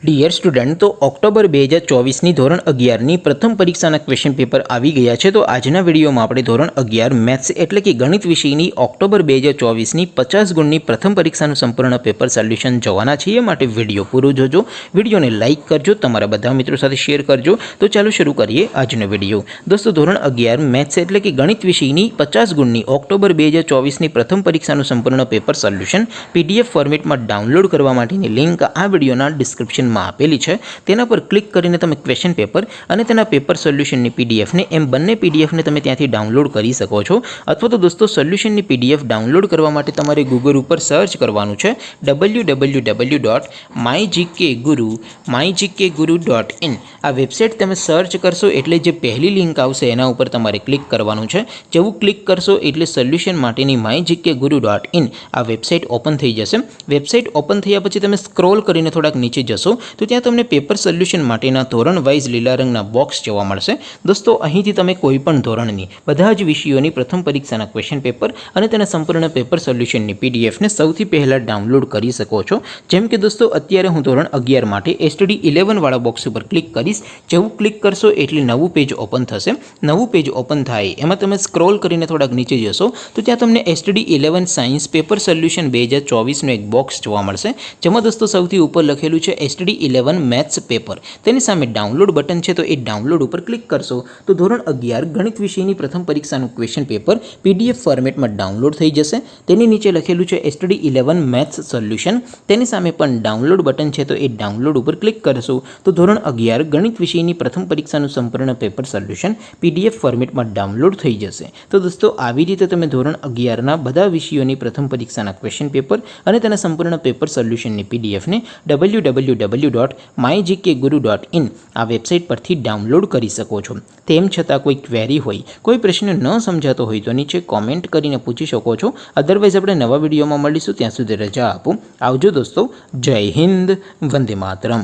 Dear student, તો October 2024ની ધોરણ 11ની પ્રથમ પરીક્ષાના ક્વેશ્ચન પેપર આવી ગયા છે। તો આજના વિડીયોમાં આપણે ધોરણ 11 મેથ્સ એટલે કે ગણિત વિષયની ઓક્ટોબર 2024ની 50 ગુણની પ્રથમ પરીક્ષાનું સંપૂર્ણ પેપર સોલ્યુશન જોવાના છીએ। માટે વિડીયો પૂરો જોજો, વિડીયોને લાઇક કરજો, તમારા બધા મિત્રો સાથે શેર કરજો। તો ચાલો શરૂ કરીએ આજનો વિડીયો। દોસ્તો, ધોરણ 11 મેથ્સ એટલે કે ગણિત વિષયની 50 ગુણની ઓક્ટોબર 2024ની પ્રથમ પરીક્ષાનું સંપૂર્ણ પેપર સોલ્યુશન PDF ફોર્મેટમાં ડાઉનલોડ કરવા માટેની લિંક આ વિડીયોના ડિસ્ક્રિપ્શન આપેલી છે। તેના પર ક્લિક કરીને તમે ક્વેશ્ચન પેપર અને તેના પેપર સોલ્યુશનની PDF ને એમ બંને PDF ને તમે ત્યાંથી ડાઉનલોડ કરી શકો છો। અથવા તો દોસ્તો, સોલ્યુશનની PDF ડાઉનલોડ કરવા માટે તમારે ગૂગલ ઉપર સર્ચ કરવાનું છે www.mygkguru.in। આ વેબસાઇટ તમે સર્ચ કરશો એટલે જે પહેલી લિંક આવશે એના ઉપર તમારે ક્લિક કરવાનું છે। જેવું ક્લિક કરશો એટલે સોલ્યુશન માટેની mygkguru.in આ વેબસાઇટ ઓપન થઈ જશે। વેબસાઇટ ઓપન થયા પછી તમે સ્ક્રોલ કરીને થોડાક નીચે જશો તો ત્યાં તમને પેપર સોલ્યુશન માટેના ધોરણ વાઇઝ લીલા રંગના બોક્સ જોવા મળશે। દોસ્તો, અહીંથી તમે કોઈ પણ ધોરણની બધા જ વિષયોની પ્રથમ પરીક્ષાના ક્વેશ્ચન પેપર અને તેના સંપૂર્ણ પેપર સોલ્યુશનની PDF ને સૌથી પહેલાં ડાઉનલોડ કરી શકો છો। જેમ કે દોસ્તો, અત્યારે હું ધોરણ 11 માટે STD 11 વાળા બોક્સ ઉપર ક્લિક કરીશ। જેવું ક્લિક કરશો એટલે નવું પેજ ઓપન થશે। નવું પેજ ઓપન થાય એમાં તમે સ્ક્રોલ કરીને થોડાક નીચે જશો તો ત્યાં તમને STD 11 સાયન્સ પેપર સોલ્યુશન 2024નું એક બોક્સ જોવા મળશે, જેમાં દોસ્તો સૌથી ઉપર લખેલું છે STD 11 મેથ્સ પેપર। તેની સામે ડાઉનલોડ બટન છે, તો એ ડાઉનલોડ ઉપર ક્લિક કરશો તો ધોરણ 11 ગણિત વિષયની પ્રથમ પરીક્ષાનું ક્વેશ્ચન પેપર PDF ફોર્મેટમાં ડાઉનલોડ થઈ જશે। તેની નીચે લખેલું છે STD 11 મેથ્સ સોલ્યુશન। તેની સામે પણ ડાઉનલોડ બટન છે, તો એ ડાઉનલોડ ઉપર ક્લિક કરશો તો ધોરણ 11 ગણિત વિષયની પ્રથમ પરીક્ષાનું સંપૂર્ણ પેપર સોલ્યુશન PDF ફોર્મેટમાં ડાઉનલોડ થઈ જશે। તો દોસ્તો, આવી રીતે તમે ધોરણ 11ના બધા વિષયોની પ્રથમ પરીક્ષાના ક્વેશ્ચન પેપર અને તેના સંપૂર્ણ પેપર સોલ્યુશનની PDF ને www.mygkguru.in આ વેબસાઇટ પરથી ડાઉનલોડ કરી શકો છો। તેમ છતાં કોઈ ક્વેરી હોય, કોઈ પ્રશ્ન ન સમજાતો હોય તો નીચે કોમેન્ટ કરીને પૂછી શકો છો। અદરવાઇઝ આપણે નવા વિડીયોમાં મળીશું, ત્યાં સુધી રજા આપો। આવજો દોસ્તો, જય હિન્દ, વંદે માતરમ।